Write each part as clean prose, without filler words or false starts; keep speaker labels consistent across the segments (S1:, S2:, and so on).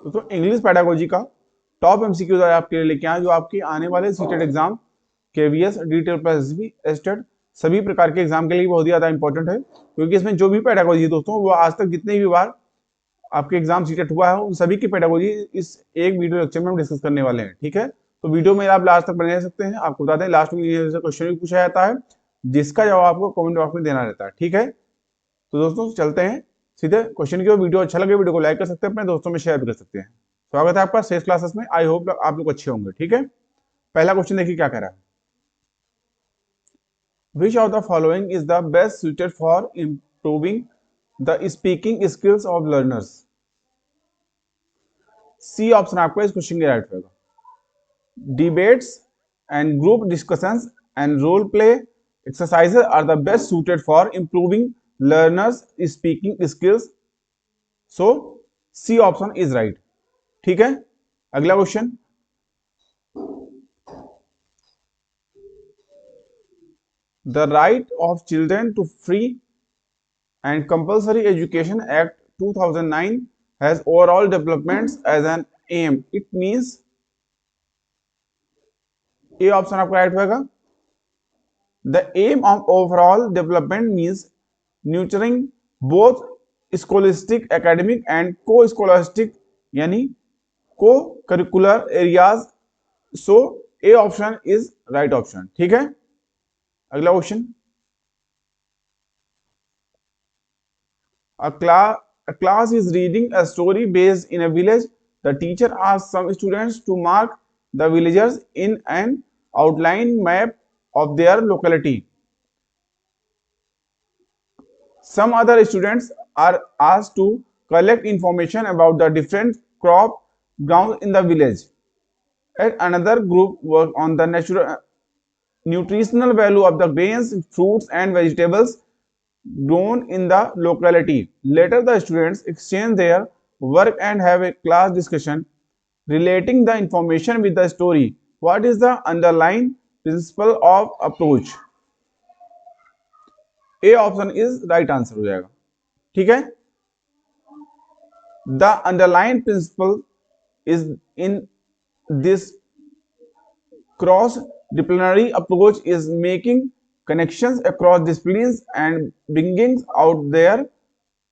S1: दोस्तों English pedagogy का top MCQs आपके लिए लेके आए जो आपके आने वाले CTET exam, KVS, detail plus SB, estate सभी प्रकार के एग्जाम के लिए बहुत ही ज्यादा इंपॉर्टेंट है, क्योंकि इसमें जो भी पेडागोजी है दोस्तों वो आज तक जितने भी बार आपके एग्जाम सीटेट हुआ है उन सभी की पेडागोजी इस एक वीडियो लेक्चर में हम डिस्कस करने वाले हैं। ठीक है, तो वीडियो में आप लास्ट तक बने रह सकते हैं। आपको बता दें लास्ट में क्वेश्चन भी पूछा जाता है जिसका जवाब आपको कमेंट बॉक्स में देना रहता है। ठीक है, तो दोस्तों चलते हैं सीधे क्वेश्चन की ओर। वीडियो अच्छा लगे वीडियो को लाइक कर सकते हैं, अपने दोस्तों में शेयर भी कर सकते हैं। स्वागत है आपका सेल्स क्लासेस में। आई होप आप लोग अच्छे होंगे। ठीक है, पहला क्वेश्चन देखिए क्या कह रहा है। Which of the following is the best suited for improving the speaking skills of learners. C option आपको इस क्वेश्चन के राइट होगा। Debates and group discussions and role play exercises are the best suited for improving learners speaking skills. So C option is right. ठीक है, अगला question. The right of children to free and compulsory education act 2009 has overall developments as an aim. It means A option आपका right होगा। The aim of overall development means nurturing both scholastic, academic and co-scholastic यानी co-curricular areas. So A option is right option. ठीक है, अगला question. A class is reading a story based in a village. The teacher asks some students to mark the villagers in an outline map of their locality. Some other students are asked to collect information about the different crop ground in the village. And another group work on the nutritional value of the grains, fruits and vegetables grown in the locality. Later the students exchange their work and have a class discussion relating the information with the story. What is the underlying principle of approach? A option is right answer हो जाएगा। ठीक है, the underline principle is in this cross disciplinary approach is making connections across disciplines and bringing out their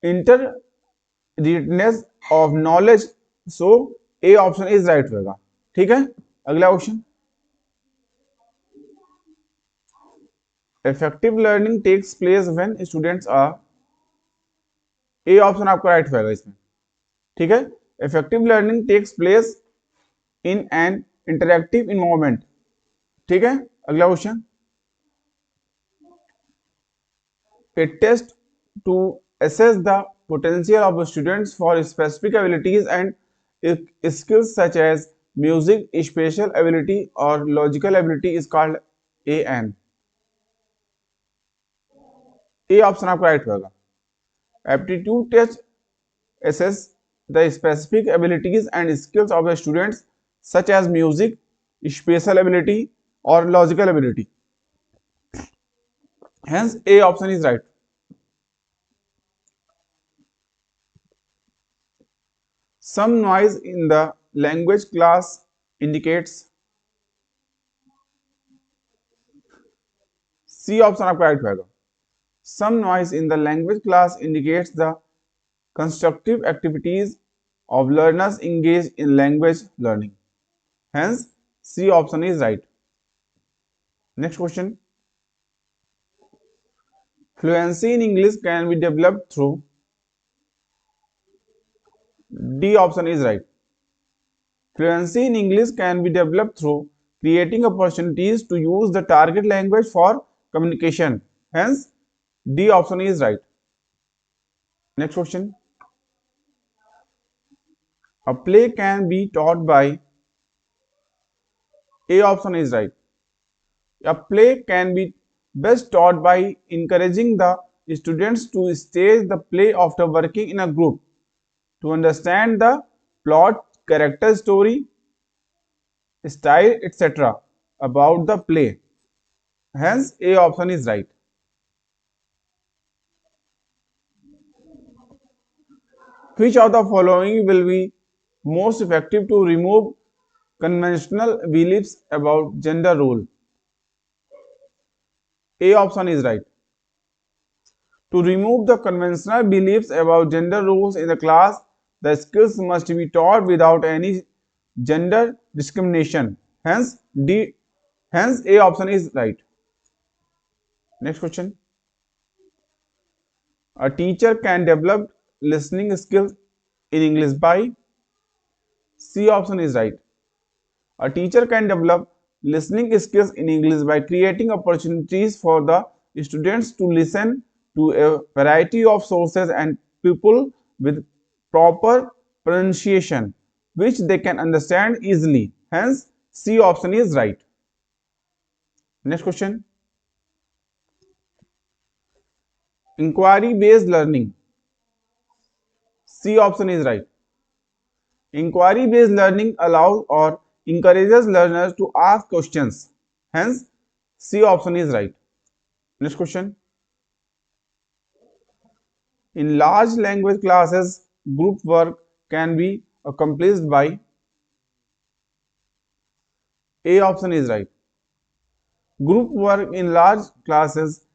S1: interrelatedness of knowledge. So A option is right होगा। ठीक है, अगला question. effective learning takes place when students are A option आपका right होगा इसमें। ठीक है, effective learning takes place in an interactive environment। ठीक है, अगला question. A test to assess the potential of students for specific abilities and skills such as music, spatial ability or logical ability is called AN. A option आपका right होगा। Aptitude test assess the specific abilities and skills of the students such as music, spatial ability or logical ability. Hence A option is right. Some noise in the language class indicates C option आपका right होगा। Some noise in the language class indicates the constructive activities of learners engaged in language learning. Hence C option is right. Next question. Fluency in English can be developed through D option is right. Fluency in English can be developed through creating opportunities to use the target language for communication. Hence D option is right. Next question. A play can be taught by A option is right. A play can be best taught by encouraging the students to stage the play after working in a group to understand the plot, character, story, style, etc. about the play. Hence A option is right. Which of the following will be most effective to remove conventional beliefs about gender role? A option is right. To remove the conventional beliefs about gender roles in the class, the skills must be taught without any gender discrimination. Hence A option is right. Next question. A teacher can develop listening skills in English by C option is right. A teacher can develop listening skills in English by creating opportunities for the students to listen to a variety of sources and people with proper pronunciation, which they can understand easily. Hence, C option is right. Next question. Inquiry-based learning. C option is right. Inquiry-based learning allows or encourages learners to ask questions. Hence, C option is right. Next question. In large language classes, group work can be accomplished by A option is right. Group work in large classes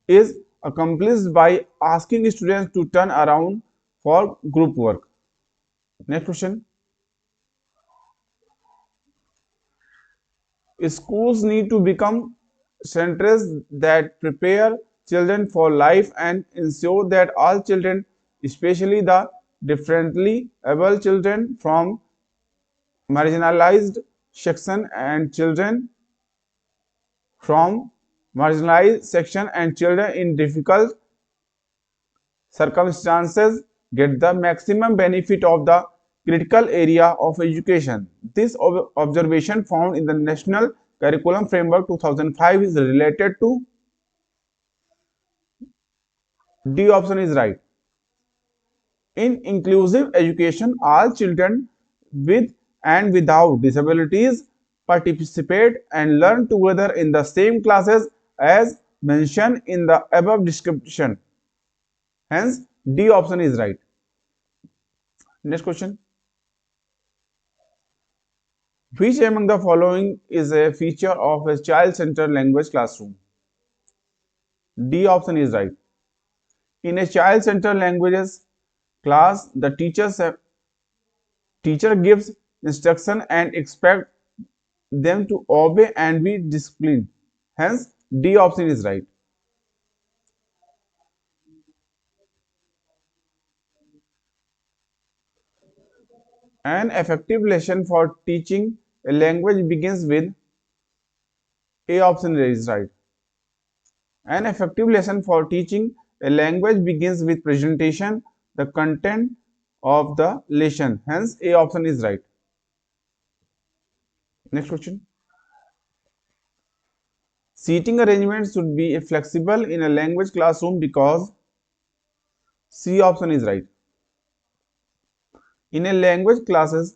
S1: is accomplished by asking students to turn around for group work. Next question. Schools need to become centers that prepare children for life and ensure that all children, especially the differently able children from marginalized section and children from marginalized section and children in difficult circumstances get the maximum benefit of the critical area of education. This observation found in the National Curriculum Framework 2005 is related to D option is right. In inclusive education, all children with and without disabilities participate and learn together in the same classes as mentioned in the above description. Hence, D option is right. Next question. Which among the following is a feature of a child-centered language classroom? D option is right. In a child-centered languages class, the teacher gives instruction and expects them to obey and be disciplined. Hence, D option is right. An effective lesson for teaching a language begins with A option is right. An effective lesson for teaching a language begins with presentation, the content of the lesson. Hence, A option is right. Next question. Seating arrangements should be flexible in a language classroom because C option is right. In a language classes,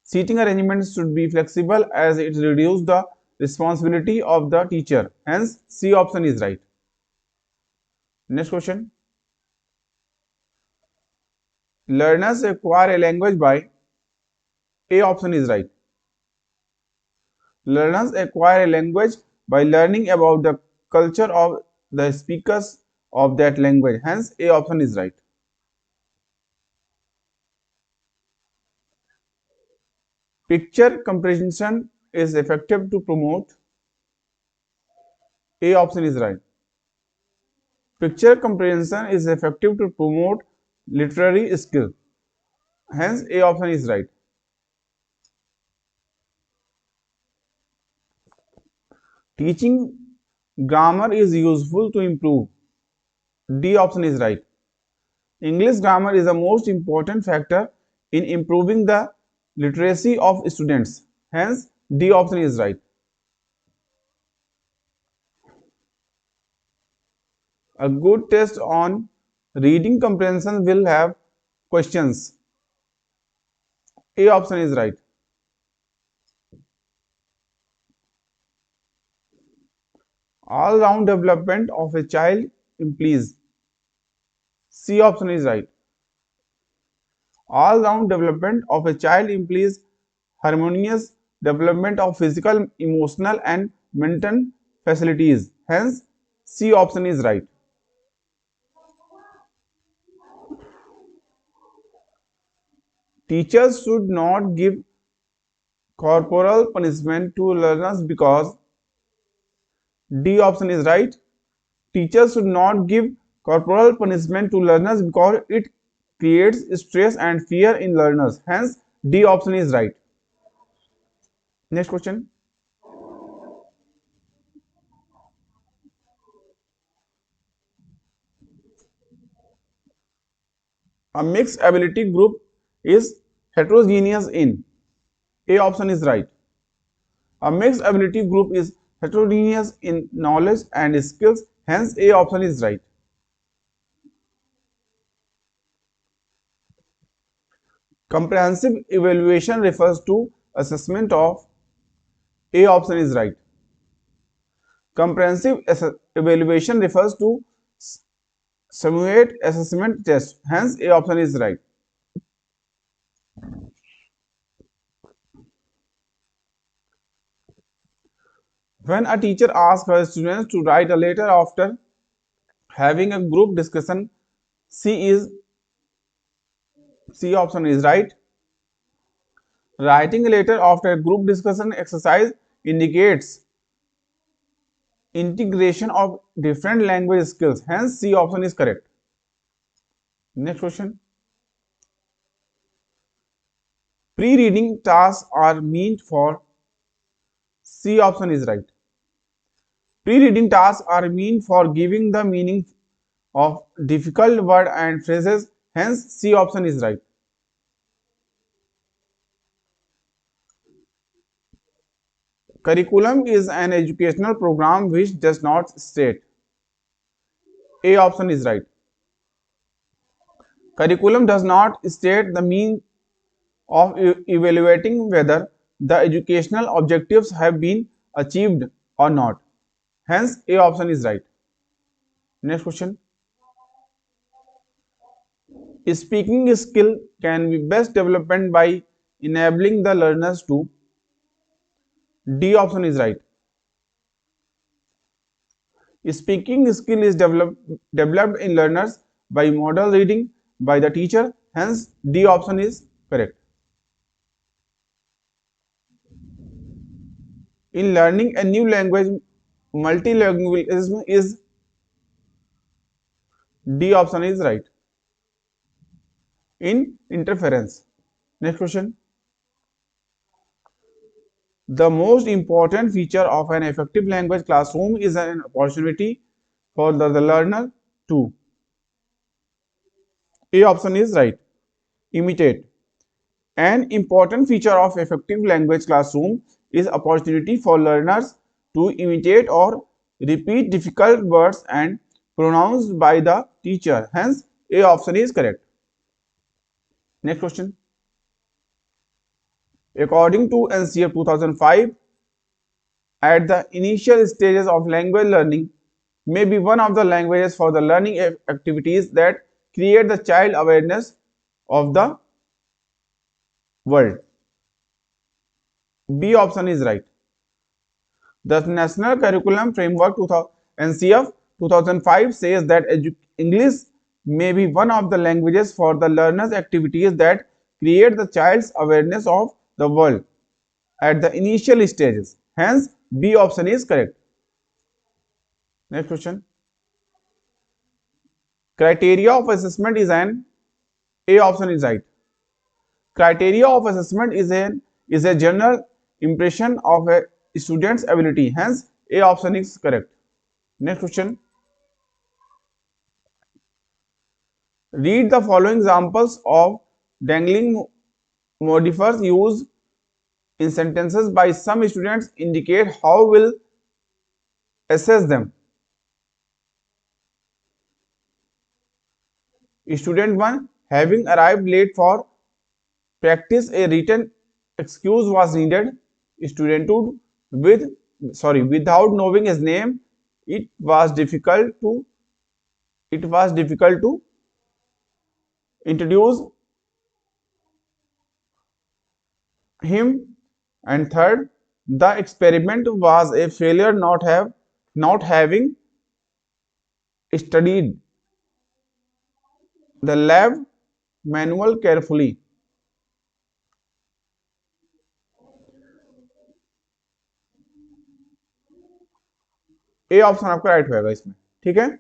S1: seating arrangements should be flexible as it reduces the responsibility of the teacher. Hence, C option is right. Next question. Learners acquire a language by A option is right. Learners acquire a language by learning about the culture of the speakers of that language. Hence, A option is right. Picture comprehension is effective to promote. A option is right. Picture comprehension is effective to promote literary skill. Hence, A option is right. Teaching grammar is useful to improve. D option is right. English grammar is the most important factor in improving the literacy of students. Hence, D option is right. A good test on reading comprehension will have questions. A option is right. All-round development of a child implies. C option is right. All-round development of a child implies harmonious development of physical, emotional, and mental facilities. Hence, C option is right. Teachers should not give corporal punishment to learners because D option is right. Teachers should not give corporal punishment to learners because it creates stress and fear in learners. Hence, D option is right. Next question. A mixed ability group is heterogeneous in. A option is right. A mixed ability group is heterogeneous in knowledge and skills. Hence, A option is right. Comprehensive evaluation refers to assessment of. A option is right. Comprehensive evaluation refers to simulate assessment test. Hence, A option is right. When a teacher asks her students to write a letter after having a group discussion, C option is right. Writing a letter after a group discussion exercise indicates integration of different language skills. Hence, C option is correct. Next question. Pre-reading tasks are meant for. C option is right. Pre-reading tasks are meant for giving the meaning of difficult words and phrases. Hence, C option is right. Curriculum is an educational program which does not state. A option is right. Curriculum does not state the means of evaluating whether the educational objectives have been achieved or not. Hence, A option is right. Next question. Speaking skill can be best developed by enabling the learners to. D option is right. Speaking skill is developed in learners by model reading by the teacher. Hence, D option is correct. In learning a new language, multilingualism is. D option is right. In interference. Next question. The most important feature of an effective language classroom is an opportunity for the learner to. A option is right. Imitate. An important feature of effective language classroom is opportunity for learners to imitate or repeat difficult words and pronounced by the teacher. Hence, A option is correct. Next question. According to NCF 2005, at the initial stages of language learning may be one of the languages for the learning activities that create the child awareness of the world. B option is right. The National Curriculum Framework NCF 2005 says that English may be one of the languages for the learner's activities that create the child's awareness of the world at the initial stages. Hence, B option is correct. Next question. Criteria of assessment is an. A option is right. Criteria of assessment is a general impression of a student's ability. Hence, A option is correct. Next question. Read the following examples of dangling modifiers used in sentences by some students. Indicate how will assess them. Student 1, having arrived late for practice, a written excuse was needed. Student 2, without knowing his name, it was difficult to introduce him. And third, the experiment was a failure not having studied the lab manual carefully. A option आपका right होगा इसमें। ठीक है,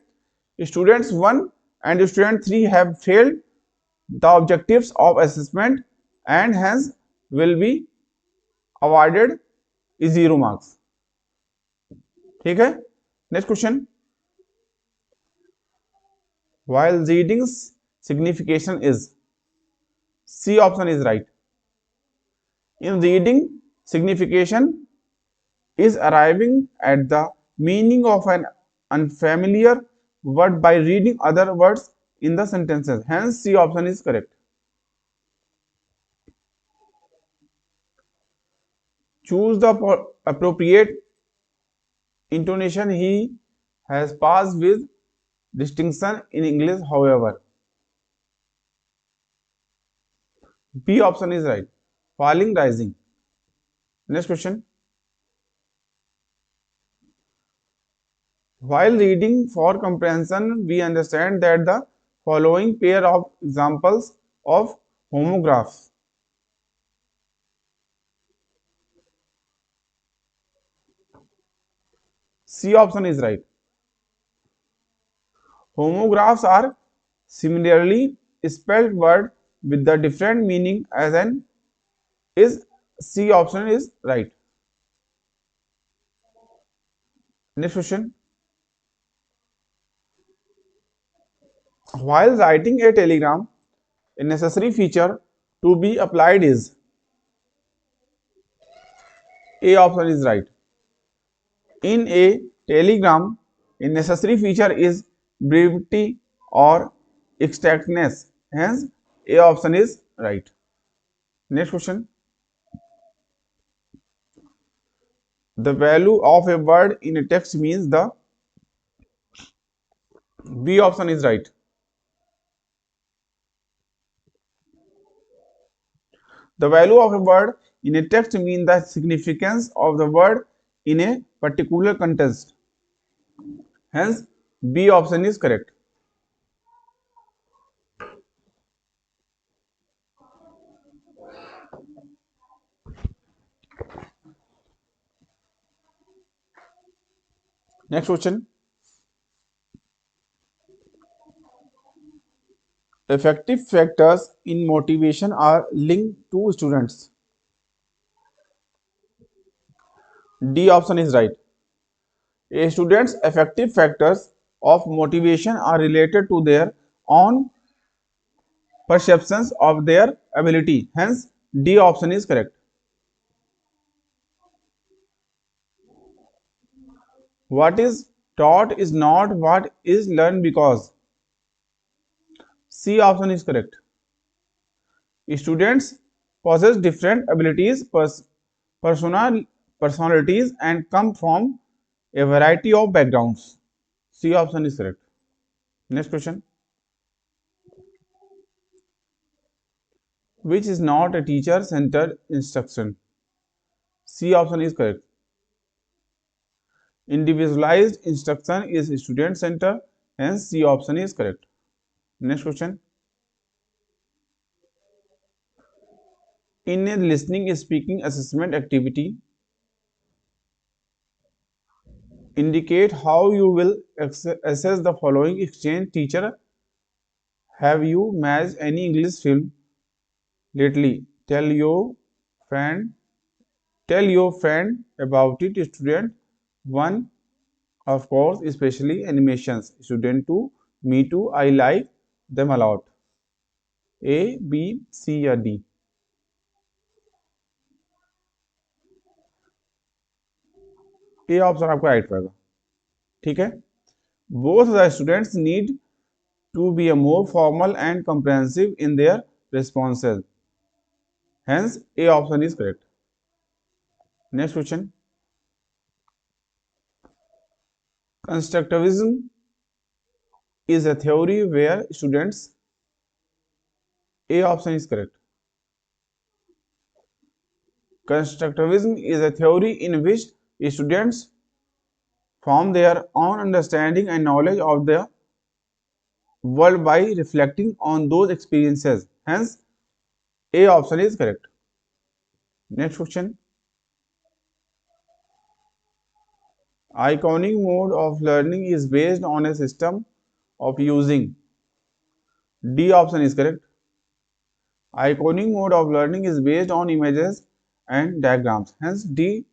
S1: students 1 and student 3 have failed the objectives of assessment and hence will be awarded 0 marks। ठीक है, next question, while reading's signification is, C option is right। in reading, signification is arriving at the meaning of an unfamiliar word by reading other words in the sentences, hence C option is correct। choose the appropriate intonation, he has passed with distinction in English however, B option is right, falling rising। next question, while reading for comprehension we understand that the following pair of examples of homographs, C option is right, homographs are similarly spelled word with the different meaning as an is, C option is right। next question, while writing a telegram a necessary feature to be applied is, A option is right, in a telegram a necessary feature is brevity or exactness, hence A option is right। next question, the value of a word in a text means the, B option is right, the value of a word in a text means the significance of the word in a particular context, hence B option is correct। next question, effective factors in motivation are linked to students, D option is right, a student's effective factors of motivation are related to their own perceptions of their ability, hence D option is correct। what is taught is not what is learned because, C option is correct, students possess different abilities, personalities and come from a variety of backgrounds, C option is correct। next question, which is not a teacher centered instruction, C option is correct, individualized instruction is student center, hence C option is correct। next question, in a listening speaking assessment activity indicate how you will assess the following exchange, teacher have you matched any English film lately, friend tell your friend about it, student 1 of course especially animations, student 2 me too I like them a lot, A B C या D, A option आपका right रहेगा। ठीक है, both the students need to be a more formal and comprehensive in their responses, hence A option is correct। next question, constructivism is a theory where students, A option is correct, Constructivism is a theory in which students form their own understanding and knowledge of the world by reflecting on those experiences. Hence, A option is correct. Next question. Iconic mode of learning is based on a system of using. D option is correct. Iconic mode of learning is based on images and diagrams. Hence, D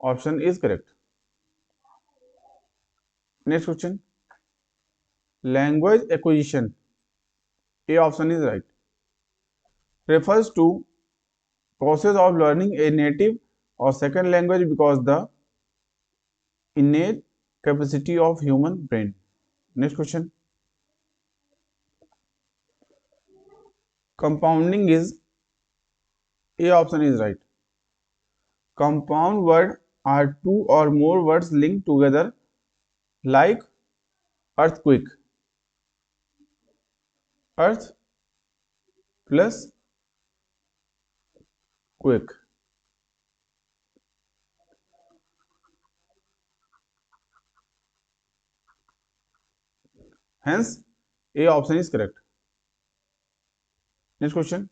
S1: option is correct. Next question. Language acquisition. A option is right. Refers to process of learning a native or second language because the innate capacity of human brain. Next question. Compounding is A option is right. Compound word are two or more words linked together like earthquake. Earth plus quake. Hence, A option is correct. Next question.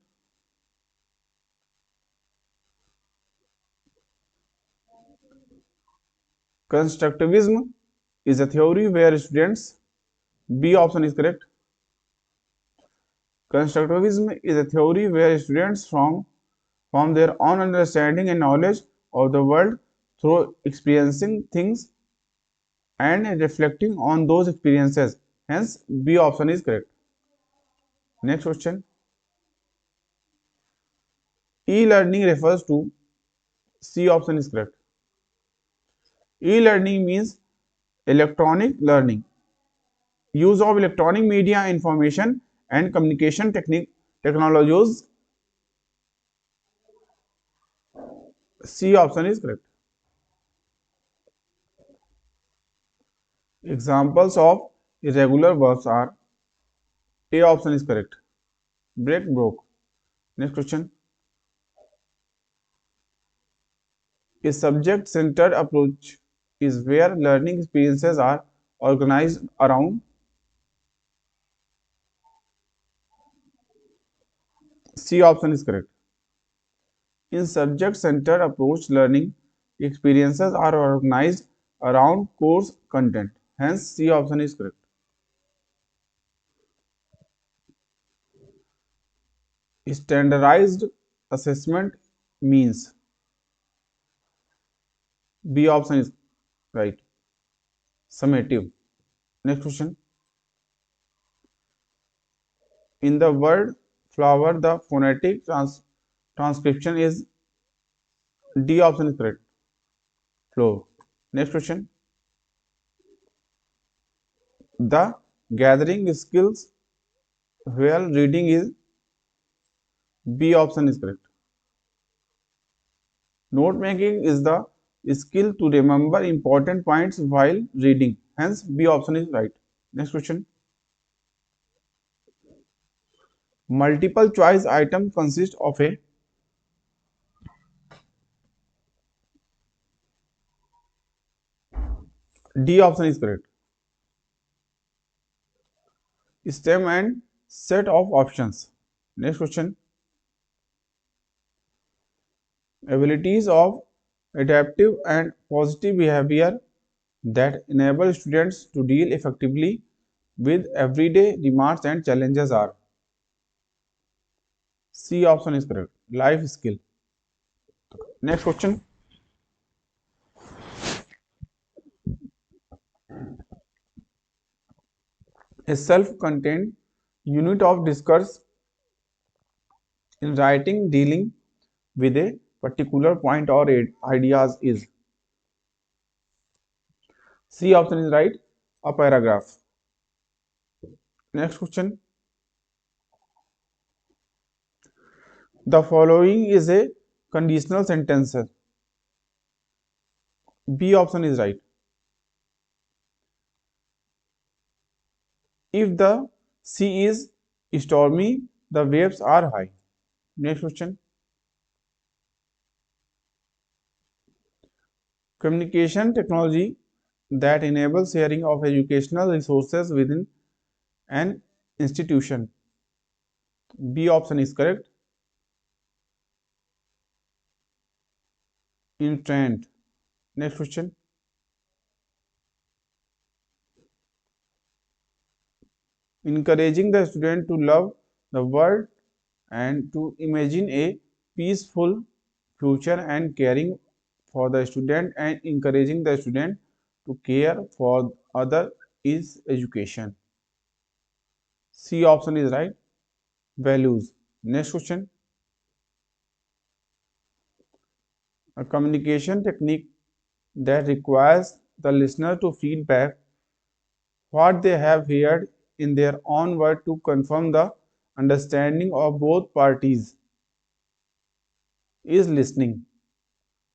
S1: Constructivism is a theory where students, B option is correct. Constructivism is a theory where students form their own understanding and knowledge of the world through experiencing things and reflecting on those experiences. Hence, B option is correct. Next question. E-learning refers to, C option is correct. E-learning means electronic learning. Use of electronic media, information and communication technologies. C option is correct. Examples of irregular verbs are, A option is correct. Break, broke. Next question. A subject-centered approach is where learning experiences are organized around, C option is correct. In subject-centered approach, learning experiences are organized around course content. Hence, C option is correct. Standardized assessment means, B option is right. Summative. Next question. In the word flower, the phonetic transcription is, D option is correct. Flow. Next question. The gathering skills while reading is, B option is correct. Note making is the skill to remember important points while reading. Hence, B option is right. Next question. Multiple choice item consists of a, D option is correct. Stem and set of options. Next question. Abilities of adaptive and positive behavior that enable students to deal effectively with everyday demands and challenges are, C option is correct. Life skill. Next question. A self-contained unit of discourse in writing dealing with a particular point or ideas is, C option is right. A paragraph. Next question. The following is a conditional sentence. B option is right. If the sea is stormy, the waves are high. Next question. Communication technology that enables sharing of educational resources within an institution. B option is correct. Intent. Next question. Encouraging the student to love the world and to imagine a peaceful future and caring for the student and encouraging the student to care for other is education. C option is right. Values. Next question. A communication technique that requires the listener to feedback what they have heard in their own word to confirm the understanding of both parties is listening.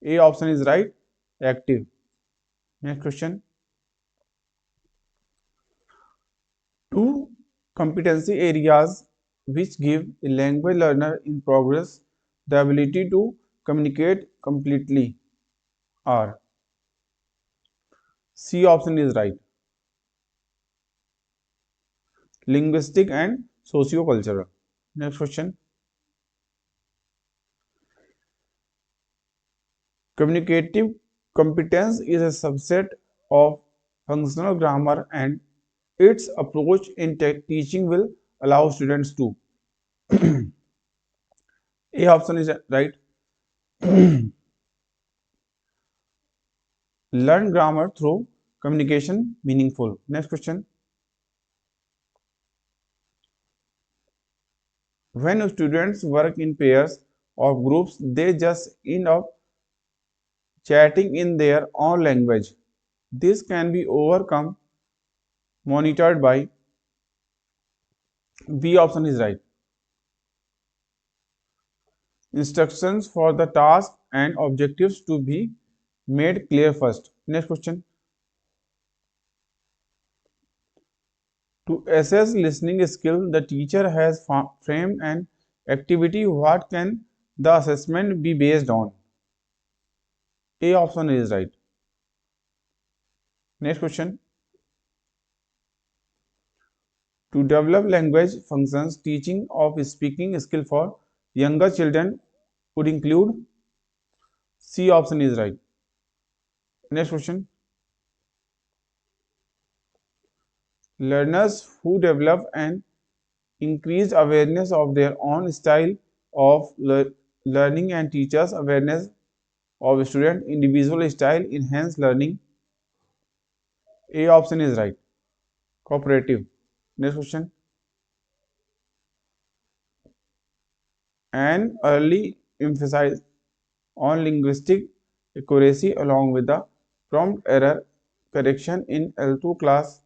S1: A option is right. Active. Next question. Two competency areas which give a language learner in progress the ability to communicate completely are. C option is right. Linguistic and socio-cultural. Next question. Communicative competence is a subset of functional grammar and its approach in teaching will allow students to. A option is right. Learn grammar through communication meaningful. Next question. When students work in pairs or groups, they just end up chatting in their own language. This can be overcome, monitored by. B option is right. Instructions for the task and objectives to be made clear first. Next question. To assess listening skill, the teacher has framed an activity. What can the assessment be based on? A option is right. Next question. To develop language functions, teaching of speaking skill for younger children would include. C option is right. Next question. Learners who develop an increased awareness of their own style of learning and teachers awareness of student individual style enhance learning. A option is right. Cooperative. Next question. An early emphasis on linguistic accuracy along with the prompt error correction in L2 class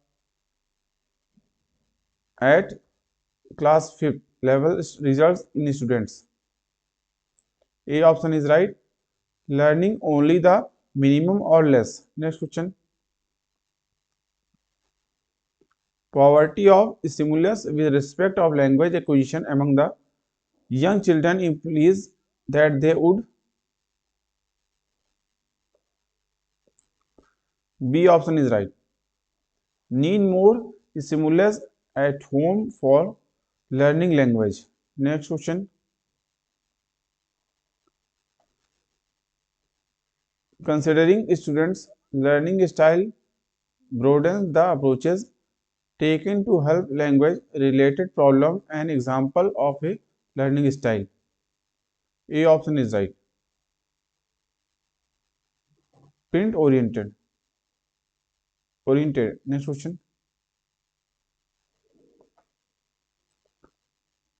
S1: at class 5th level results in students. A option is right. Learning only the minimum or less. Next question. Poverty of stimulus with respect of language acquisition among the young children implies that they would. B option is right. Need more stimulus at home for learning language. Next question. Considering students' learning style broadens the approaches taken to help language related problem. An example of a learning style. A option is right. Print oriented. Next question.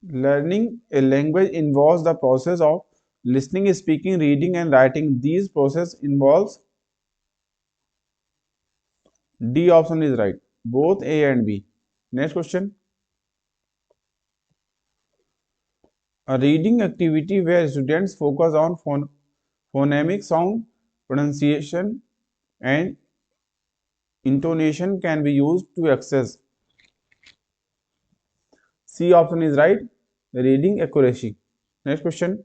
S1: Learning a language involves the process of listening, speaking, reading, and writing. These process involves. D option is right. Both A and B. Next question. A reading activity where students focus on phonemic sound, pronunciation, and intonation can be used to access. C option is right. Reading accuracy. Next question.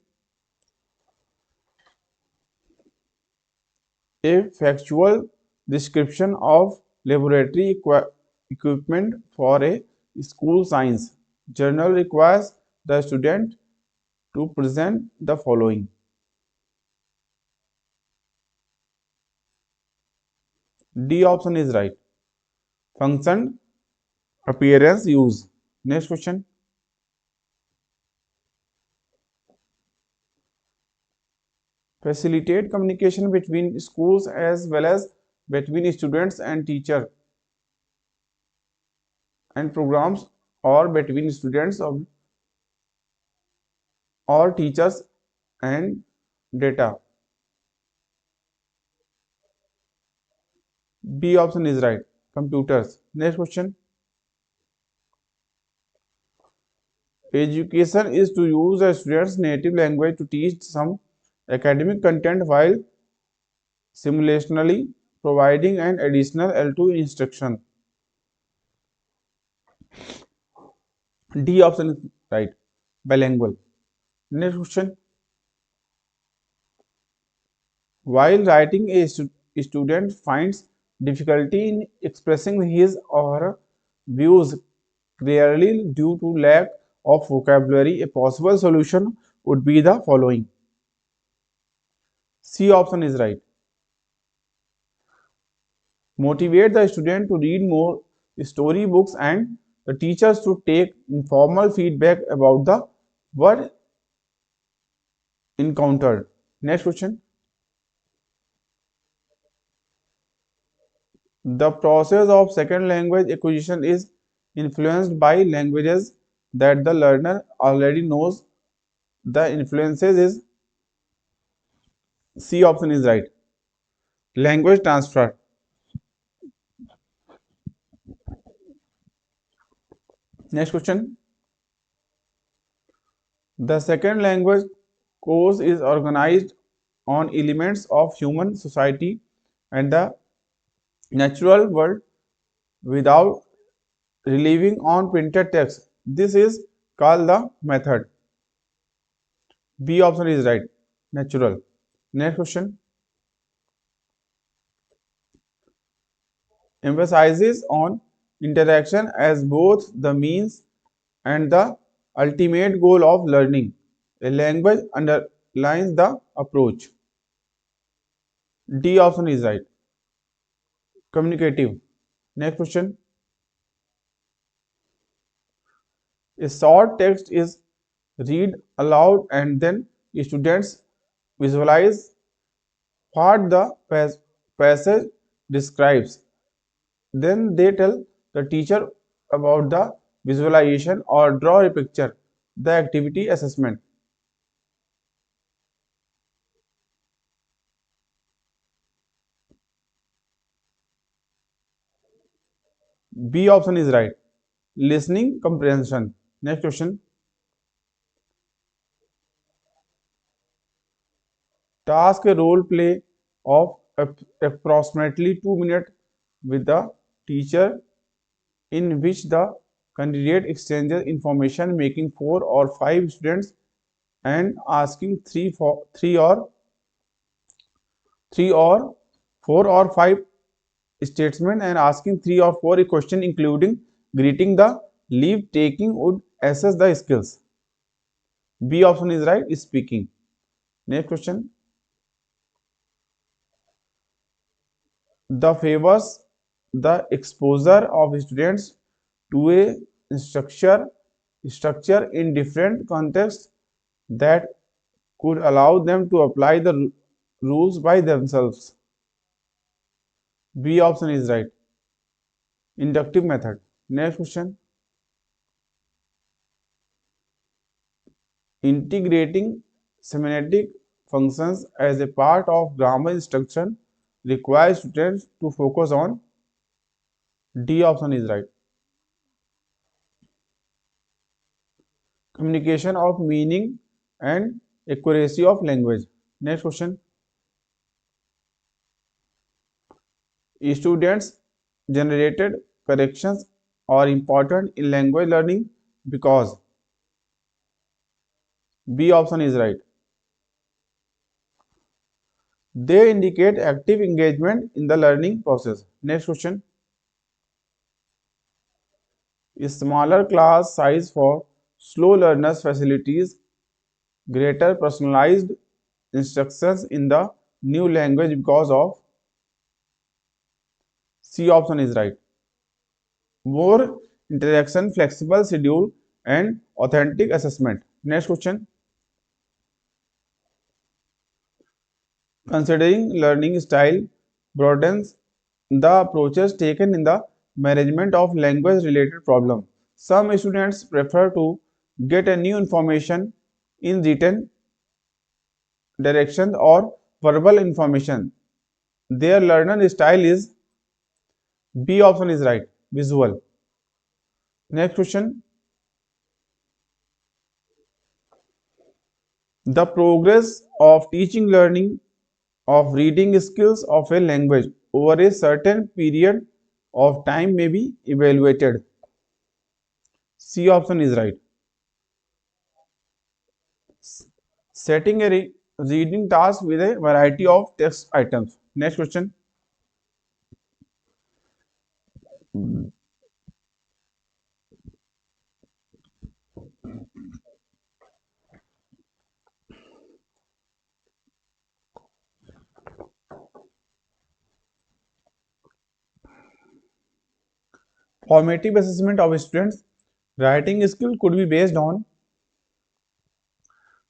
S1: A factual description of laboratory equipment for a school science journal requires the student to present the following. D option is right. Function, appearance, use. Next question. Facilitate communication between schools as well as between students and teacher and programs, or between students or teachers and data. B option is right. Computers. Next question. Education is to use a student's native language to teach some academic content while simultaneously providing an additional L2 instruction. D option is right. Bilingual. Next question. While writing, a student finds difficulty in expressing his or her views clearly due to lack of vocabulary. A possible solution would be the following. C option is right. Motivate the student to read more storybooks and the teachers to take informal feedback about the word encountered. Next question. The process of second language acquisition is influenced by languages that the learner already knows. The influences is C option is right. Language transfer. Next question. The second language course is organized on elements of human society and the natural world without relying on printed text. This is called the method. B option is right. Natural. Next question. Emphasizes on interaction as both the means and the ultimate goal of learning. A language underlines the approach. D option is right. Communicative. Next question. A short text is read aloud and then students visualize what the passage describes. Then they tell the teacher about the visualization or draw a picture. The activity assessment. B option is right. Listening comprehension. Next question. Task a role play of approximately 2 minutes with the teacher in which the candidate exchanges information, making 4 or 5 students and asking 3 or 4 or 5 statements and asking 3 or 4 questions including greeting. The leave taking would assess the skills. B option is right. Speaking. Next question. The favors the exposure of students to a structure in different contexts that could allow them to apply the rules by themselves. B option is right. Inductive method. Next question. Integrating semantic functions as a part of grammar instruction requires students to focus on. D option is right. Communication of meaning and accuracy of language. Next question. Students generated corrections are important in language learning because. B option is right. They indicate active engagement in the learning process. Next question. A smaller class size for slow learners facilities greater personalized instructions in the new language because of C option is right. More interaction, flexible schedule, and authentic assessment. Next question. Considering learning style broadens the approaches taken in the management of language related problems. Some students prefer to get a new information in written direction or verbal information. Their learner style is B option is right, visual. Next question. The progress of teaching learning of reading skills of a language over a certain period of time may be evaluated. C option is right. Setting a reading task with a variety of text items. Next question. Formative assessment of students' writing skill could be based on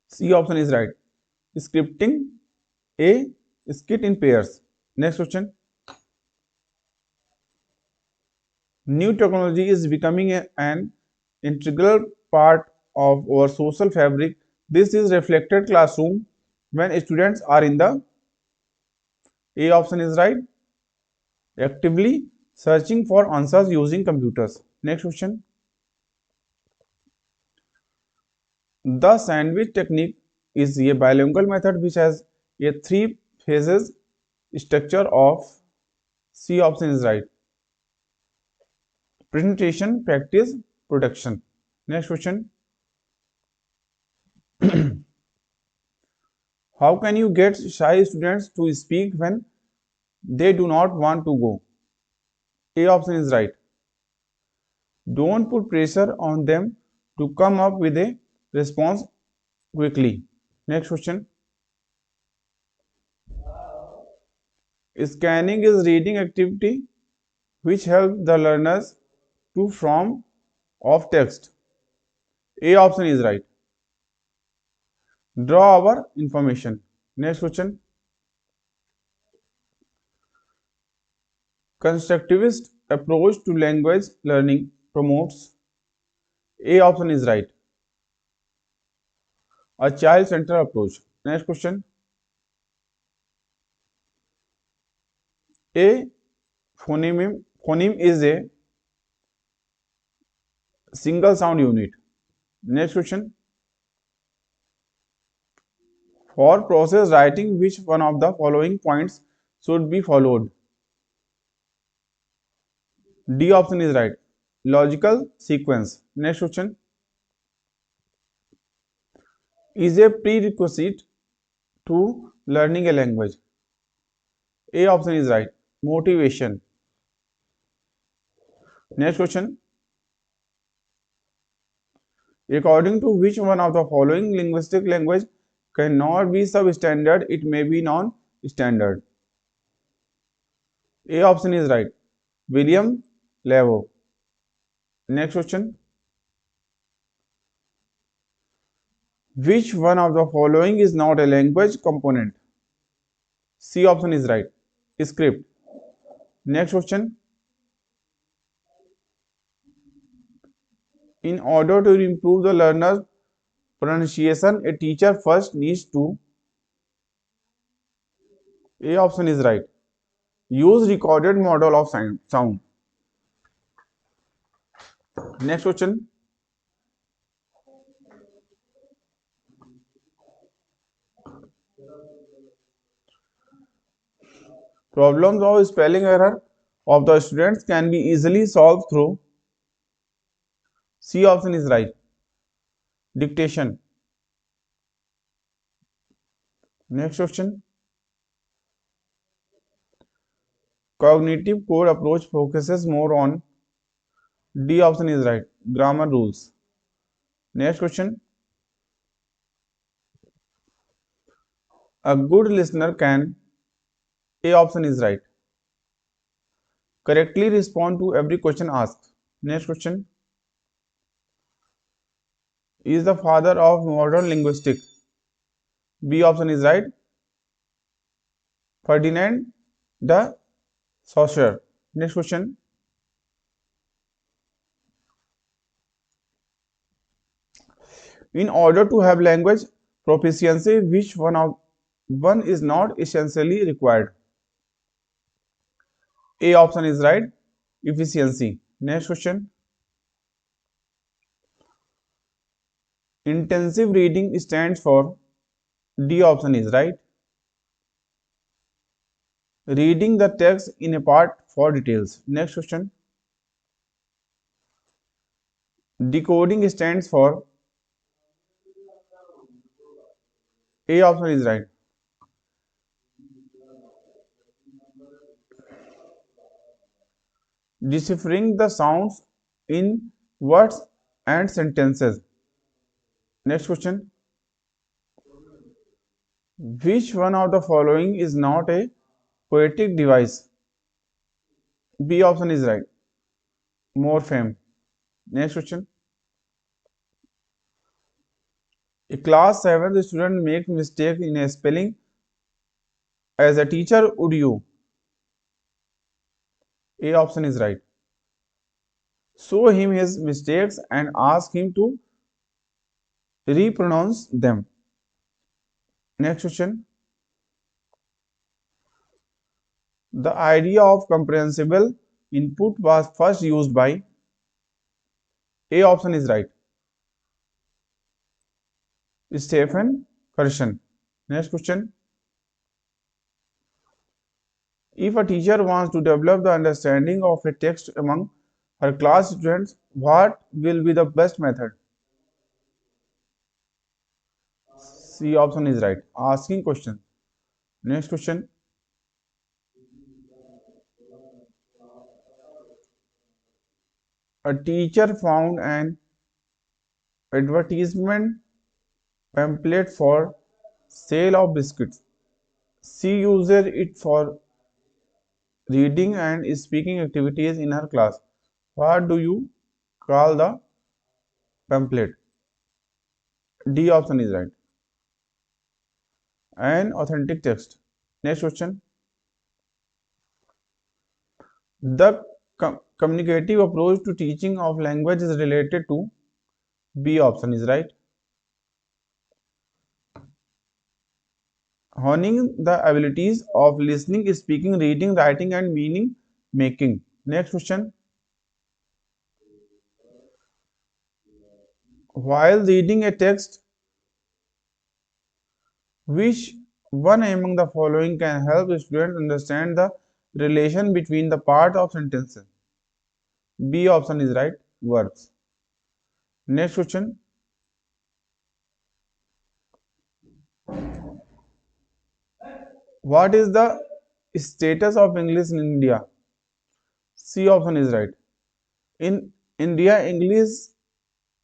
S1: C option is right. Scripting a skit in pairs. Next question. New technology is becoming an integral part of our social fabric. This is reflected classroom when students are in the A option is right. Actively searching for answers using computers. Next question. The sandwich technique is a bilingual method which has a three phases structure of C option is right. Presentation, practice, production. Next question. How can you get shy students to speak when they do not want to go? A option is right. Don't put pressure on them to come up with a response quickly. Next question. Scanning is reading activity which helps the learners to form of text. A option is right. Draw our information. Next question. Constructivist approach to language learning promotes. A option is right. A child-centered approach. Next question. A phoneme is a single sound unit. Next question. For process writing, which one of the following points should be followed? D option is right. Logical sequence. Next question. Is a prerequisite to learning a language? A option is right. Motivation. Next question. According to which one of the following linguistic language cannot be substandard, it may be non-standard? A option is right. William Lavo. Next question. Which one of the following is not a language component? C option is right. Script. Next question. In order to improve the learner's pronunciation, a teacher first needs to. A option is right. Use recorded model of sound. Next question. Problems of spelling error of the students can be easily solved through. C option is right. Dictation. Next question. Cognitive core approach focuses more on. D option is right. Grammar rules. Next question. A good listener can. A option is right. Correctly respond to every question asked. Next question. Is the father of modern linguistics? B option is right. Ferdinand de Saussure. Next question. In order to have language proficiency, which one is not essentially required? A option is right. Efficiency. Next question. Intensive reading stands for. D option is right. Reading the text in a part for details. Next question. Decoding stands for. A option is right. Deciphering the sounds in words and sentences. Next question. Which one of the following is not a poetic device? B option is right. Morpheme. Next question. A class 7 student makes mistake in a spelling. As a teacher, would you? A option is right. Show him his mistakes and ask him to repronounce them. Next question. The idea of comprehensible input was first used by. A option is right. Stephen Curson. Next question. If a teacher wants to develop the understanding of a text among her class students, what will be the best method? C option is right. Asking question. Next question. A teacher found an advertisement pamphlet for sale of biscuits. She used it for reading and speaking activities in her class. What do you call the pamphlet? D option is right. An authentic text. Next question. The communicative approach to teaching of language is related to. B option is right. Honing the abilities of listening, speaking, reading, writing, and meaning making. Next question. While reading a text, which one among the following can help students understand the relation between the part of sentences? B option is right. Verbs. Next question. What is the status of English in India? C option is right. In India, English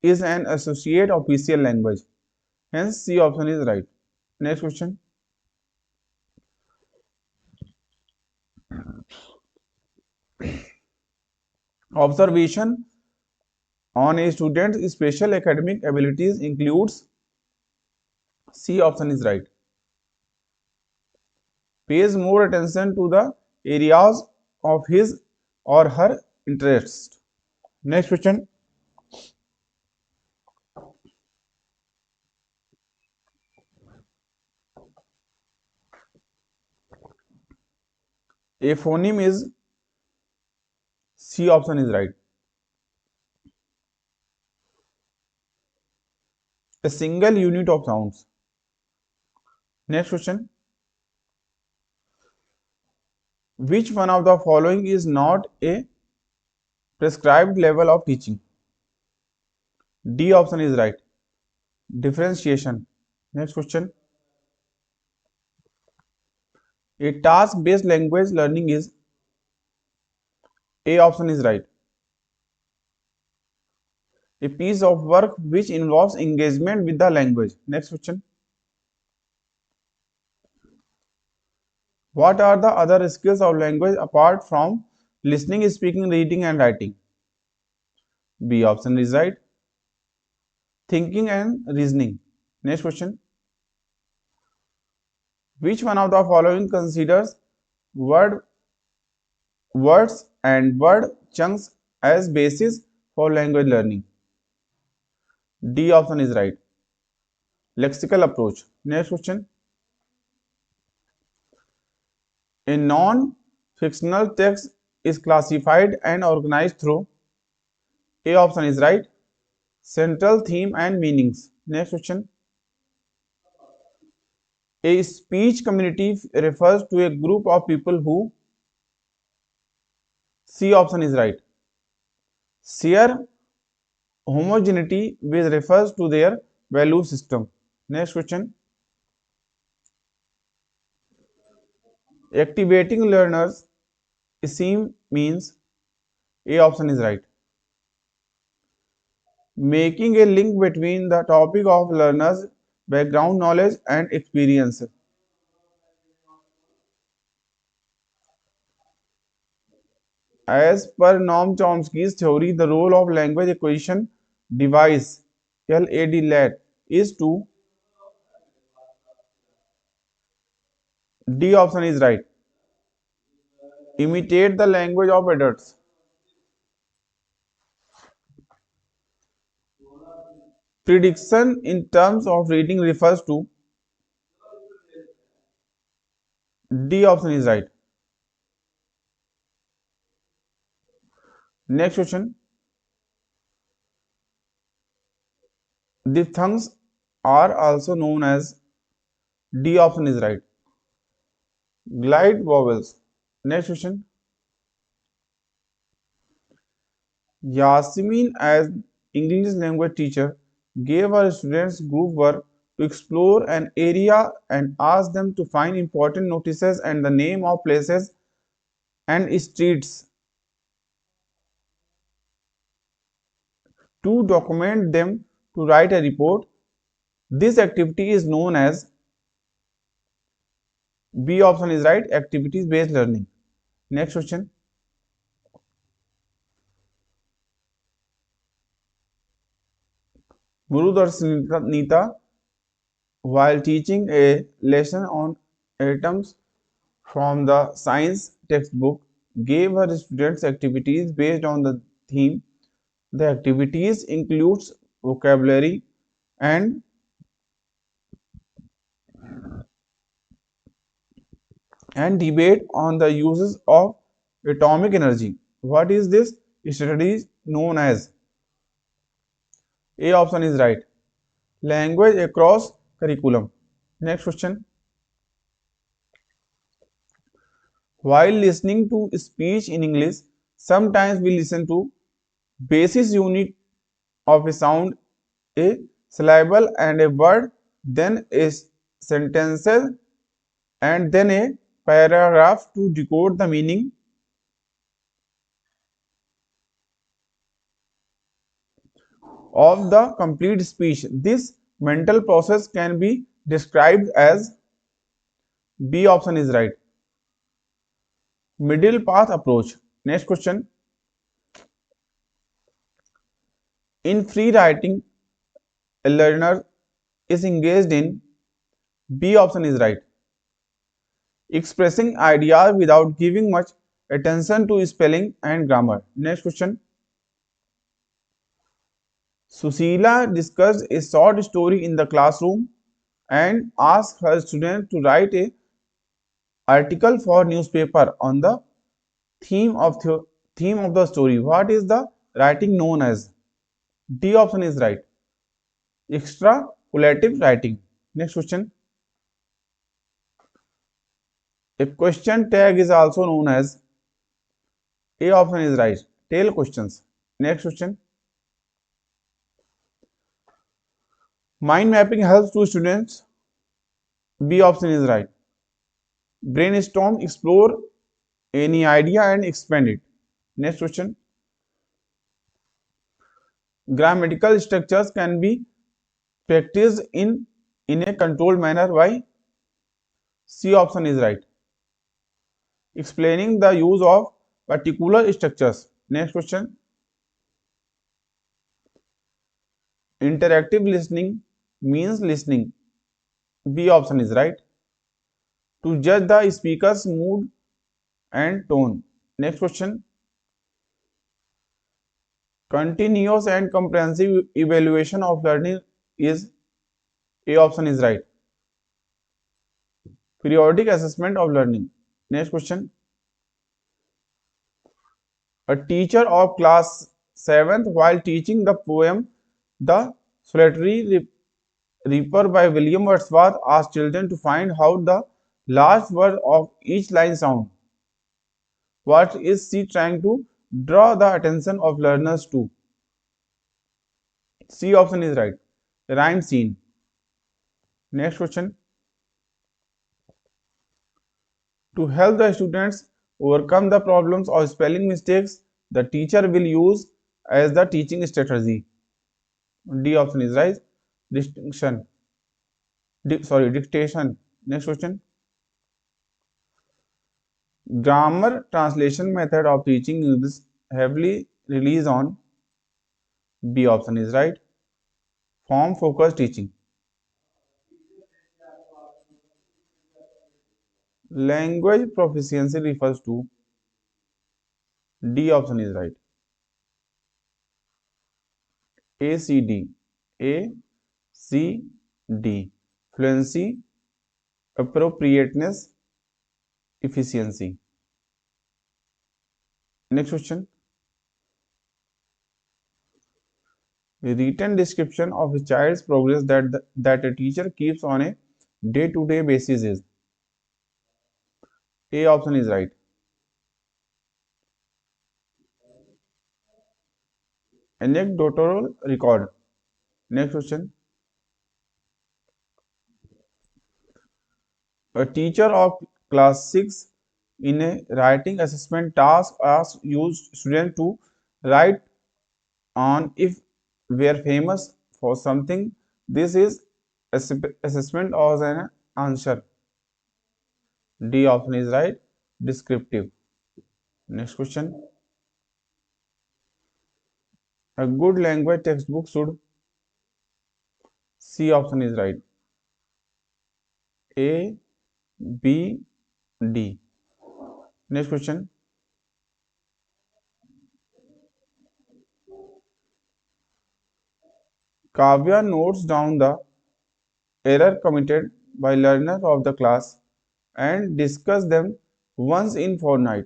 S1: is an associate official language. Hence, C option is right. Next question. Observation on a student's special academic abilities includes. C option is right. Pays more attention to the areas of his or her interest. Next question. A phoneme is. C option is right. A single unit of sounds. Next question. Which one of the following is not a prescribed level of teaching? D option is right. Differentiation. Next question. A task-based language learning is. A option is right. A piece of work which involves engagement with the language. Next question. What are the other skills of language apart from listening, speaking, reading, and writing? B option is right. Thinking and reasoning. Next question. Which one of the following considers word, words and word chunks as basis for language learning? D option is right. Lexical approach. Next question. A non-fictional text is classified and organized through. A option is right. Central theme and meanings. Next question. A speech community refers to a group of people who. C option is right. Share homogeneity which refers to their value system. Next question. Activating learners seem means. A option is right. Making a link between the topic of learners' background knowledge and experience. As per Noam Chomsky's theory, the role of language acquisition device LAD is to. D option is right. Imitate the language of adults. Prediction in terms of reading refers to. D option is right. Next question. Diphthongs are also known as. D option is right. Glide vowels. Next question. Yasmin, as English language teacher, gave her students group work to explore an area and ask them to find important notices and the name of places and streets. To document them to write a report. This activity is known as. B option is right. Activities based learning. Next question. Nita, while teaching a lesson on atoms from the science textbook, gave her students activities based on the theme. The activities includes vocabulary and debate on the uses of atomic energy. What is this study known as? A option is right. Language across curriculum. Next question. While listening to speech in English, sometimes we listen to basis unit of a sound, a syllable and a word, then a sentence and then a paragraph to decode the meaning of the complete speech. This mental process can be described as. B option is right. Middle path approach. Next question. In free writing, a learner is engaged in. B option is right. Expressing ideas without giving much attention to spelling and grammar. Next question. Susila discussed a short story in the classroom and asked her students to write a article for newspaper on the theme of the story. What is the writing known as? D option is right. Extrapolative writing. Next question. A question tag is also known as. A option is right. Tail questions. Next question. Mind mapping helps to students. B option is right. Brainstorm, explore any idea and expand it. Next question. Grammatical structures can be practiced in a controlled manner. Why? C option is right. Explaining the use of particular structures. Next question. Interactive listening means listening. B option is right. To judge the speaker's mood and tone. Next question. Continuous and comprehensive evaluation of learning is A option is right. Periodic assessment of learning. Next question. A teacher of class 7th while teaching the poem The Solitary Reaper by William Wordsworth asked children to find how the last word of each line sound. What is she trying to draw the attention of learners to? C option is right. Rhyme scene. Next question. To help the students overcome the problems of spelling mistakes, the teacher will use as the teaching strategy. D option is right. Distinction. Dictation. Next question. Grammar translation method of teaching is heavily relies on. B option is right. Form focused teaching. Language proficiency refers to. D option is right. ACD. ACD. Fluency, appropriateness, efficiency. Next question. Written description of a child's progress that a teacher keeps on a day-to-day basis is. A option is right. Anecdotal record. Next question. A teacher of class 6 in a writing assessment task asks students to write on if we are famous for something. This is assessment as an answer. D option is right. Descriptive. Next question. A good language textbook should. C option is right. A, B, D. Next question. Kavya notes down the error committed by learners of the class and discuss them once in fortnight.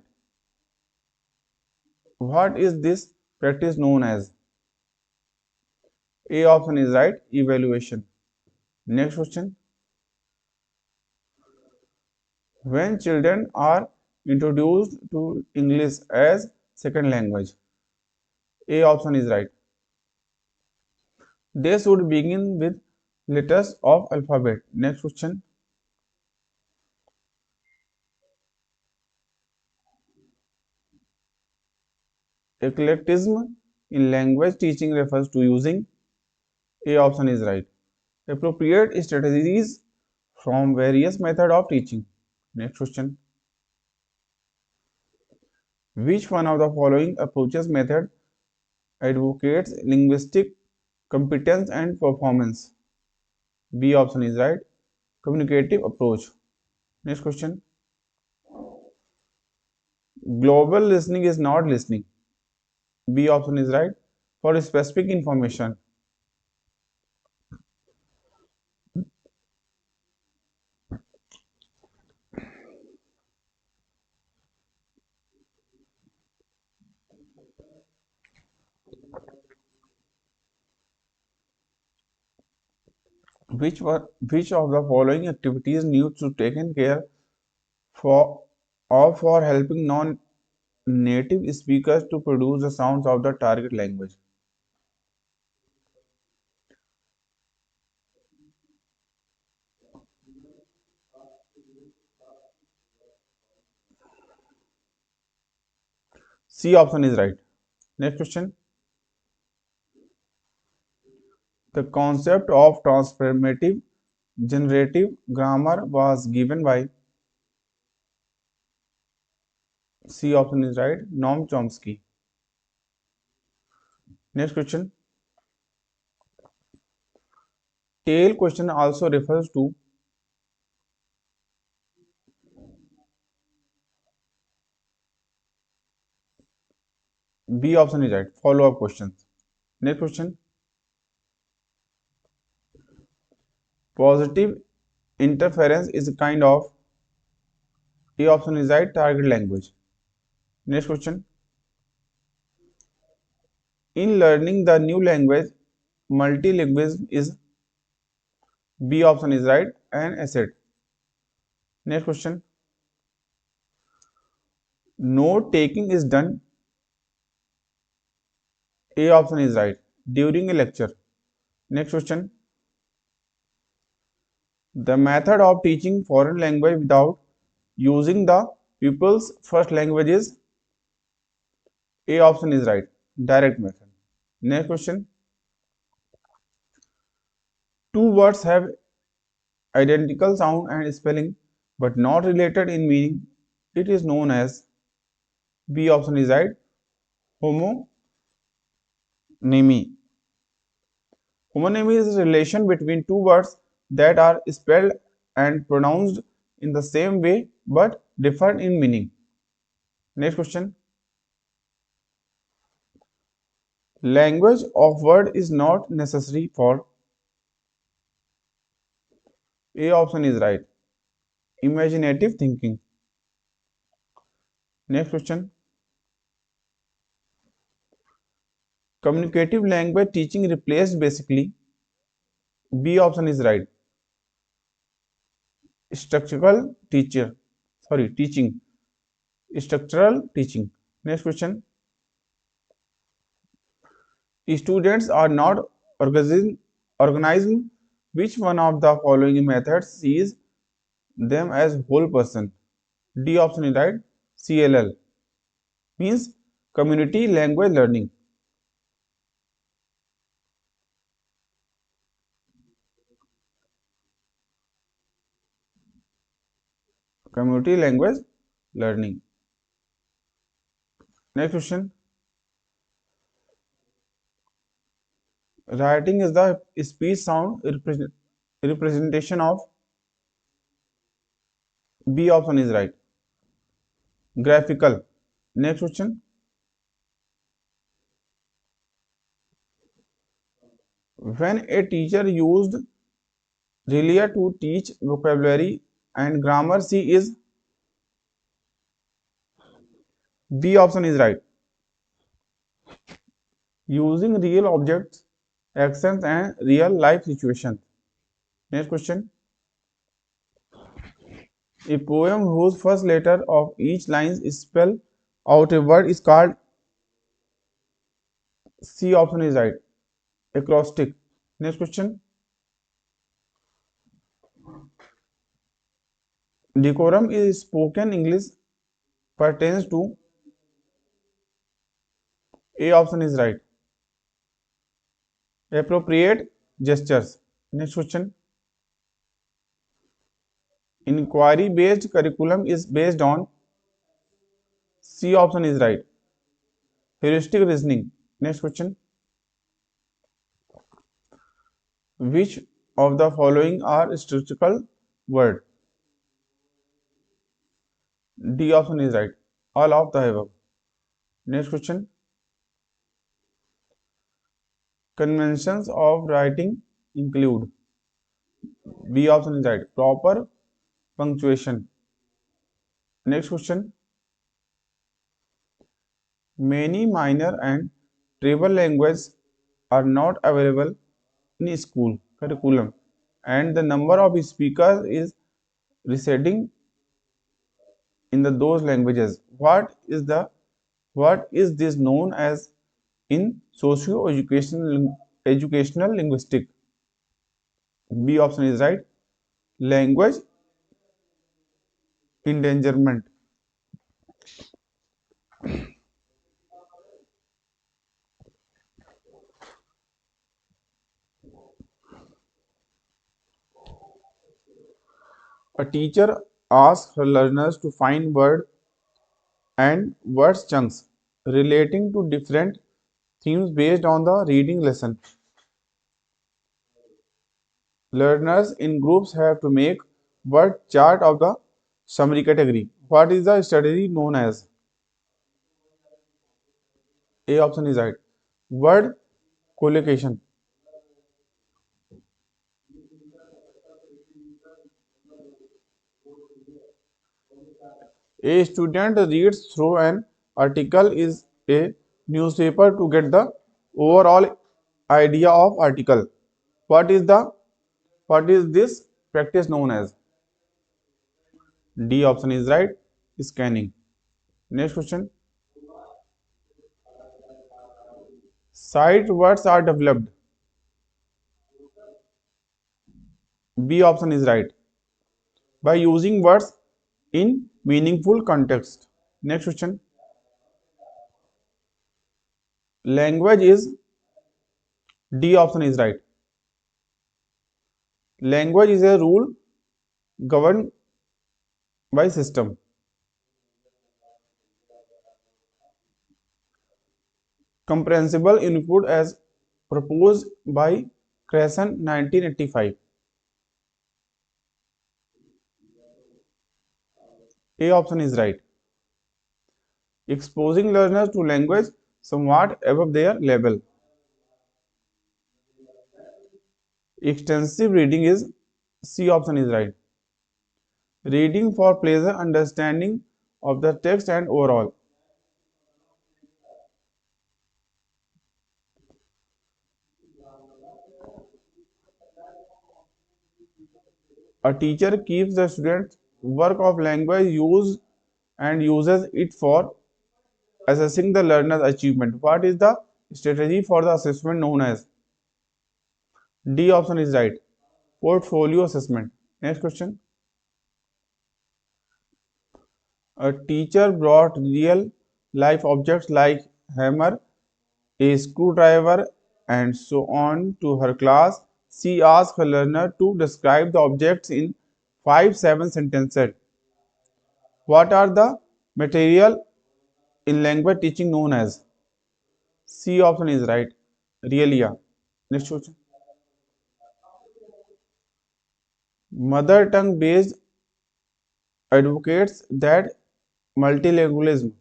S1: What is this practice known as? A option is right. Evaluation. Next question. When children are introduced to English as second language. A option is right. They should begin with letters of alphabet. Next question. Eclecticism in language teaching refers to using. A option is right. Appropriate strategies from various methods of teaching. Next question. Which one of the following approaches method advocates linguistic competence and performance? B option is right. Communicative approach. Next question. Global listening is not listening. B option is right. For specific information. Which of the following activities needs to taken care for for helping non-native speakers to produce the sounds of the target language? C option is right. Next question. The concept of transformative generative grammar was given by C option is right. Noam Chomsky. Next question. Tail question also refers to B option is right. Follow up questions. Next question. Positive interference is a kind of A option is right. Target language. Next question. In learning the new language, multilingualism is B option is right. An asset. Next question. Note taking is done. A option is right. During a lecture. Next question. The method of teaching foreign language without using the pupil's first language is A option is right. Direct method. Next question. Two words have identical sound and spelling but not related in meaning. It is known as B option is right. Homonymy. Homonymy is a relation between two words that are spelled and pronounced in the same way but differ in meaning. Next question. Language of word is not necessary for A option is right. Imaginative thinking. Next question. Communicative language teaching replaced basically B option is right. Structural teaching. Structural teaching. Next question. Students are not organism. Which one of the following methods sees them as whole person? D option is right. CLL means community language learning. Community language learning. Next question. Writing is the speech sound representation of B option is right. Graphical. Next question. When a teacher used Relia to teach vocabulary and grammar, C is B option is right. Using real objects, actions, and real life situations. Next question. A poem whose first letter of each line is spelled out a word is called C option is right. Acrostic. Next question. Decorum is spoken English pertains to A option is right. Appropriate gestures. Next question. Inquiry based curriculum is based on C option is right. Heuristic reasoning. Next question. Which of the following are statistical word? D option is right. All of the above. Next question. Conventions of writing include B option is right. Proper punctuation. Next question. Many minor and tribal languages are not available in school curriculum and the number of speakers is receding in those languages. What is this known as in educational linguistic? B option is right. Language endangerment. A teacher asks her learners to find word and words chunks relating to different themes based on the reading lesson. Learners in groups have to make word chart of the summary category. What is the strategy known as? A option is right. Word collocation. A student reads through an article is a newspaper to get the overall idea of article. What is the what is this practice known as? D option is right. Scanning. Next question. Sight words are developed. B option is right. By using words in meaningful context. Next question. Language is D option is right. Language is a rule governed by system. Comprehensible input as proposed by Crescent 1985. A option is right. Exposing learners to language somewhat above their level. Extensive reading is C option is right. Reading for pleasure, understanding of the text and overall. A teacher keeps the student's work of language use and uses it for assessing the learner's achievement. What is the strategy for the assessment known as? D option is right. Portfolio assessment. Next question. A teacher brought real life objects like hammer, a screwdriver, and so on to her class. She asked her learner to describe the objects in 5-7 sentences. What are the material in language teaching known as? C option is right. Realia. Next question. Mother tongue based advocates that multilingualism.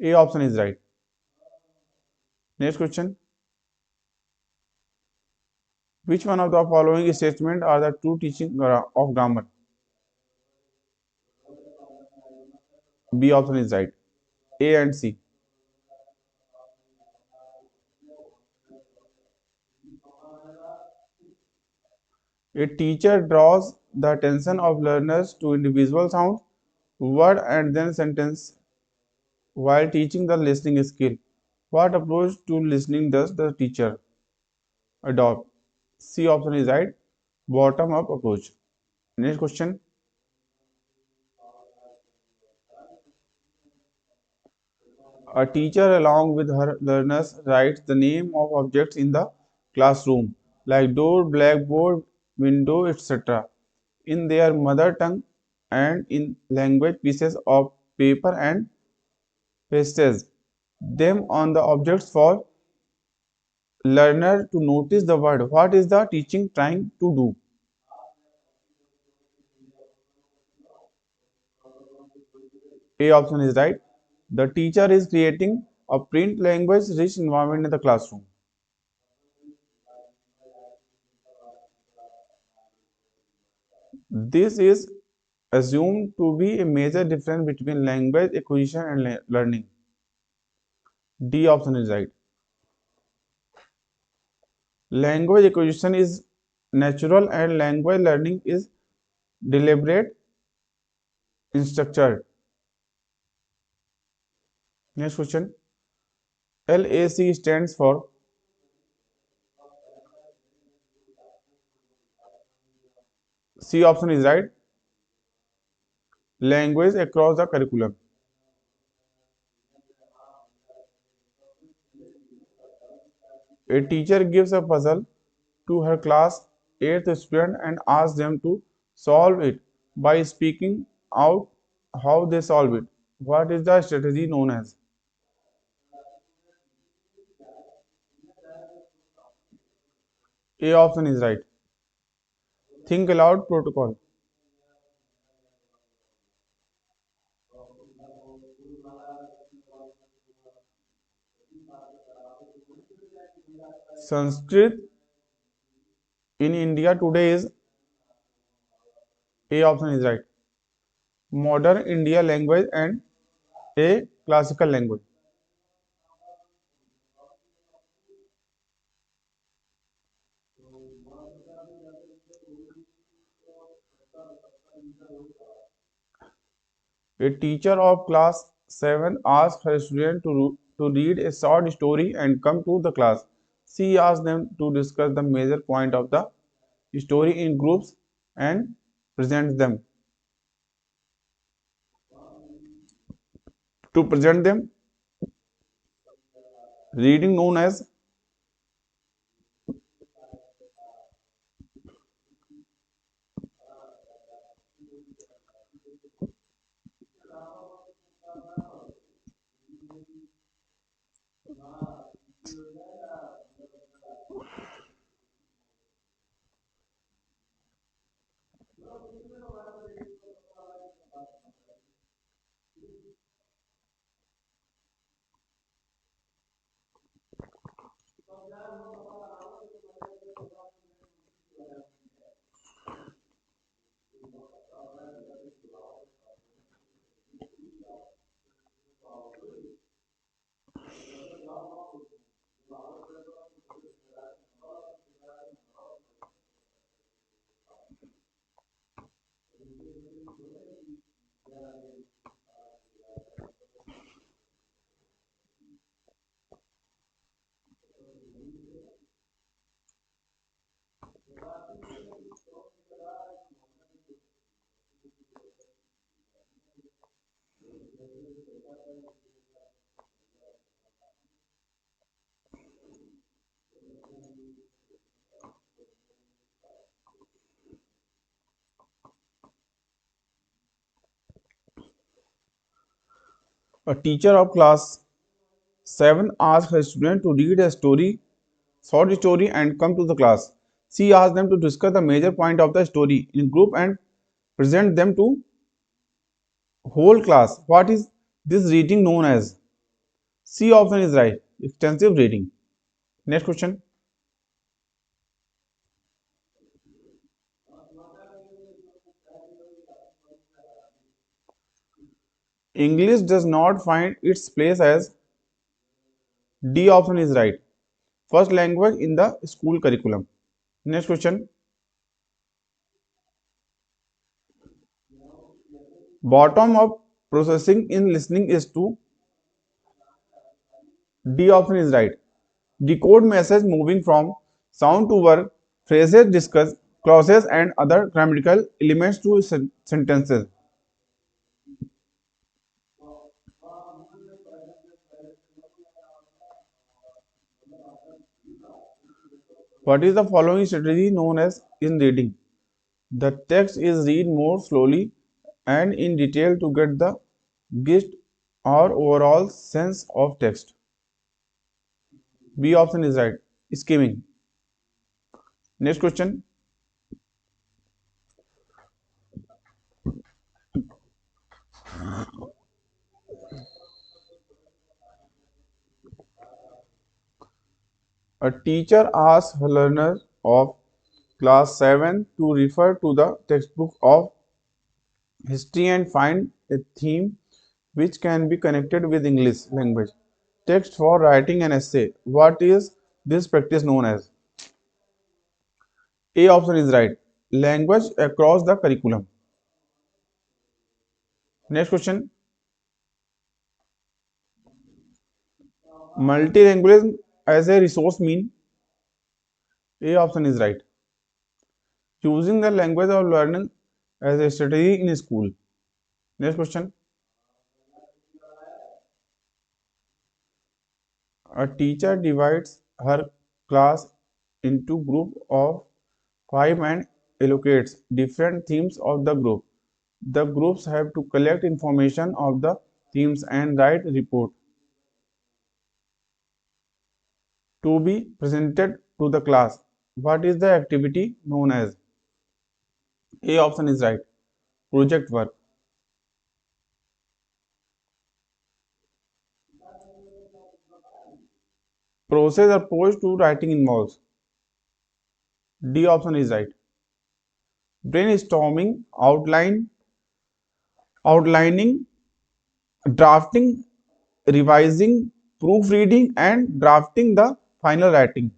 S1: A option is right. Next question. Which one of the following statements are the true teaching of grammar? B option is right. A and C. A teacher draws the attention of learners to individual sounds, word and then sentence while teaching the listening skill. What approach to listening does the teacher adopt? C option is right. Bottom up approach. Next question. A teacher along with her learners writes the name of objects in the classroom like door, blackboard, window, etc. in their mother tongue and in language pieces of paper and pastes them on the objects for learner to notice the word. What is the teaching trying to do? A option is right. The teacher is creating a print language rich environment in the classroom. This is assumed to be a major difference between language acquisition and learning. D option is right. Language acquisition is natural and language learning is deliberate and structured. Next question. LAC stands for C option is right. Language across the curriculum. A teacher gives a puzzle to her class 8th student and asks them to solve it. by speaking out how they solve it. What is the strategy known as? A option is right. Think aloud protocol. Sanskrit in India today is A option is right. Modern India language and a classical language. A teacher of class 7 asks her student to read a short story and come to the class. She asks them to discuss the major point of the story in groups and presents them. To present them, reading known as a teacher of class 7 asks her student to read a short story and come to the class. She asks them to discuss the major point of the story in group and present them to whole class. What is this reading known as? C option is right. Extensive reading. Next question. English does not find its place as D option is right. First language in the school curriculum. Next question. Bottom up processing in listening is to D option is right. Decode message moving from sound to word, phrases discuss, clauses and other grammatical elements to sentences. What is the following strategy known as in reading? The text is read more slowly and in detail to get the gist or overall sense of text. B option is right. Skimming. Next question. A teacher asks her learner of class 7 to refer to the textbook of history and find a theme which can be connected with English language. Text for writing an essay. What is this practice known as? A option is right. Language across the curriculum. Next question. Multilingualism as a resource mean? A option is right. Choosing the language of learning as a strategy in school. Next question. A teacher divides her class into group of 5 and allocates different themes of the group. The groups have to collect information of the themes and write report to be presented to the class. What is the activity known as? A option is right. Project work. Process approach to writing involves. D option is right. Brainstorming, outlining, drafting, revising, proofreading, and drafting the final writing.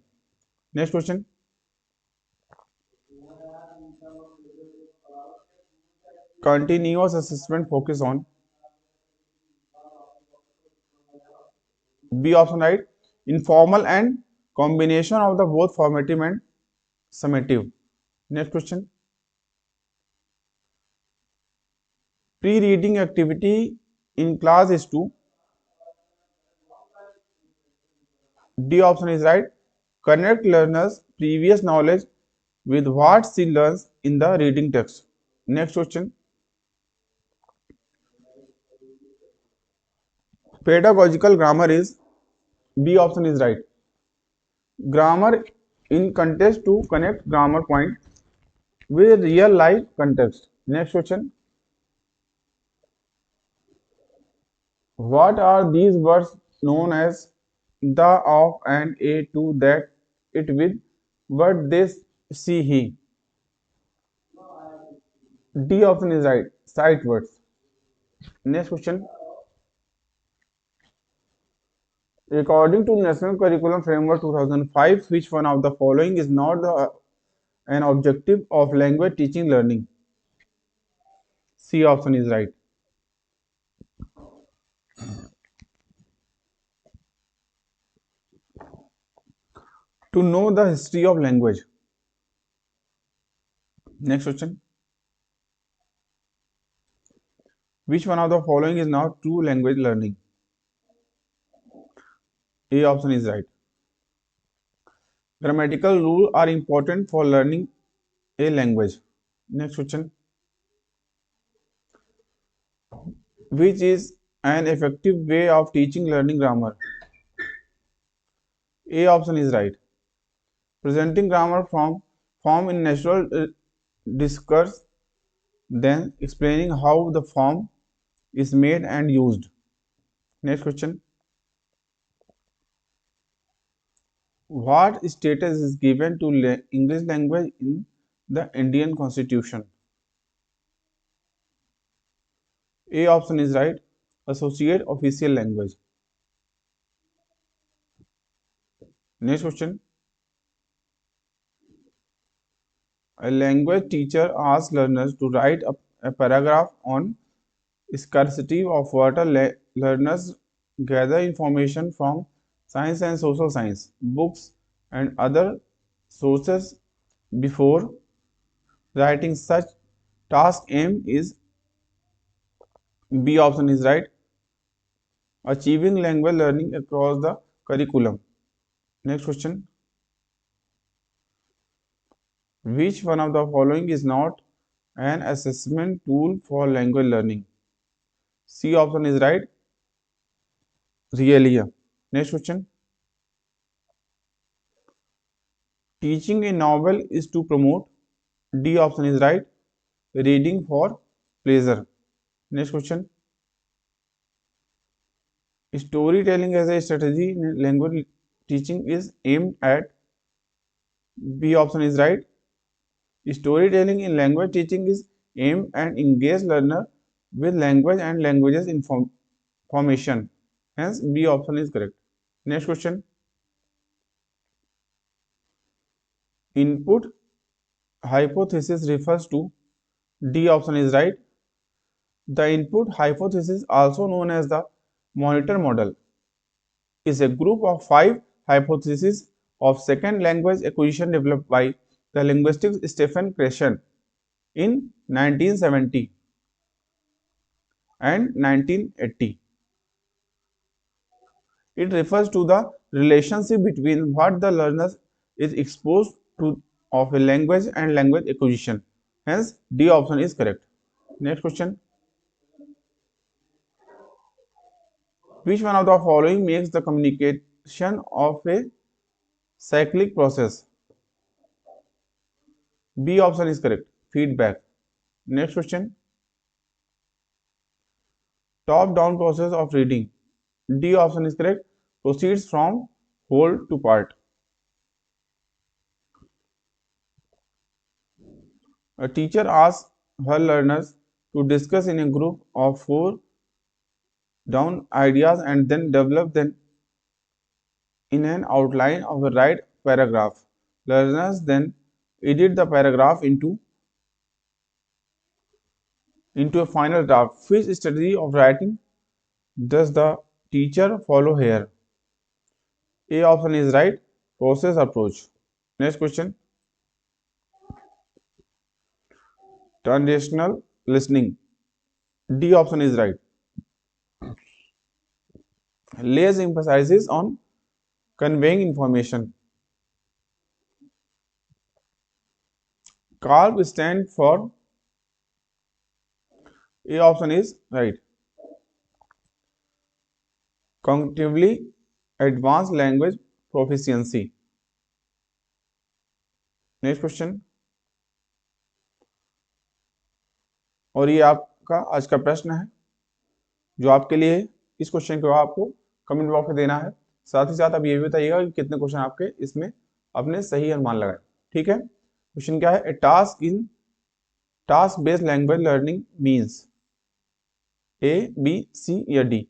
S1: Next question. Continuous assessment focus on. B option right. Informal and combination of the both formative and summative. Next question. Pre-reading activity in class is to. D option is right. Connect learners' previous knowledge with what she learns in the reading text. Next question. Pedagogical grammar is. B option is right. Grammar in context to connect grammar point with real life context. Next question. What are these words known as? The, of, and, a, to, that, it, with, what, this, she, he. D option is right. Sight words. Next question. According to National Curriculum Framework 2005, which one of the following is not an objective of language teaching learning? C option is right. To know the history of language. Next question. Which one of the following is not true language learning? A option is right. Grammatical rules are important for learning a language. Next question. Which is an effective way of teaching learning grammar? A option is right. Presenting grammar form in natural discourse, then explaining how the form is made and used. Next question. What status is given to English language in the Indian Constitution? A option is right. Associate official language. Next question. A language teacher asks learners to write a paragraph on scarcity of water. Learners gather information from science and social science, books, and other sources before writing such task. Aim is. B option is right. Achieving language learning across the curriculum. Next question. Which one of the following is not an assessment tool for language learning? C option is right. Really. Next question. Teaching a novel is to promote. D option is right. Reading for pleasure. Next question. Storytelling as a strategy in language teaching is aimed at. B option is right. Storytelling in language teaching is aimed at engage learner with language and languages information. Hence, B option is correct. Next question. Input hypothesis refers to. D option is right. The input hypothesis, also known as the monitor model, is a group of 5 hypotheses of second language acquisition developed by the linguist Stephen Krashen in 1970 and 1980. It refers to the relationship between what the learner is exposed to of a language and language acquisition. Hence, D option is correct. Next question, which one of the following makes the communication of a cyclic process? B option is correct, feedback. Next question, top down process of reading. D option is correct, proceeds from whole to part. A teacher asks her learners to discuss in a group of 4 down ideas and then develop them in an outline of the right paragraph. Learners then edit the paragraph into a final draft. Which strategy of writing does the teacher follow here? A option is right, process approach. Next question, transitional listening. D option is right. Lays emphasizes on conveying information. CALB stand for, A option is right, cognitively advanced language proficiency. Next question, और ये आपका आज का प्रश्न है जो आपके लिए, इस क्वेश्चन को आपको कमेंट बॉक्स में देना है। साथ ही साथ आप ये भी बताइएगा कि कितने क्वेश्चन आपके इसमें अपने सही अनुमान लगाए। ठीक है, क्वेश्चन क्या है, A task in task based language learning means A, B, C या डी।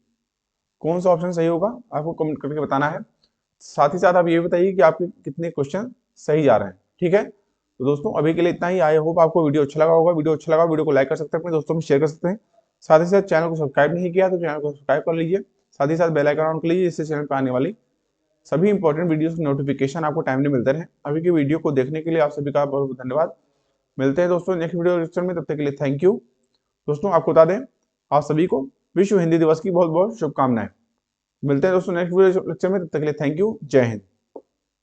S1: कौन सा ऑप्शन सही होगा आपको कमेंट करके बताना है। साथ ही साथ आप ये बताइए कि आपके कितने क्वेश्चन सही जा रहे हैं। ठीक है, तो दोस्तों अभी के लिए इतना ही। आई होप आपको वीडियो अच्छा लगा होगा। वीडियो अच्छा लगा वीडियो को लाइक कर सकते हैं, अपने दोस्तों में शेयर कर सकते हैं। साथ ही साथ चैनल को सब्सक्राइब नहीं किया तो चैनल को सब्सक्राइब कर लीजिए। साथ ही साथ बेल आइकन ऑन कर लीजिए, इससे चैनल पर आने वाली सभी इंपॉर्टेंट वीडियोस की नोटिफिकेशन आपको टाइमली मिलते रहे। अभी की वीडियो को देखने के लिए आप सभी का बहुत बहुत धन्यवाद। मिलते हैं दोस्तों नेक्स्ट वीडियो लेक्चर में, तब तक के लिए थैंक यू। दोस्तों आपको बता दें, आप सभी को विश्व हिंदी दिवस की बहुत बहुत शुभकामनाएं। मिलते हैं दोस्तों नेक्स्ट वीडियो लेक्चर में, तब तक के लिए थैंक यू। जय हिंद।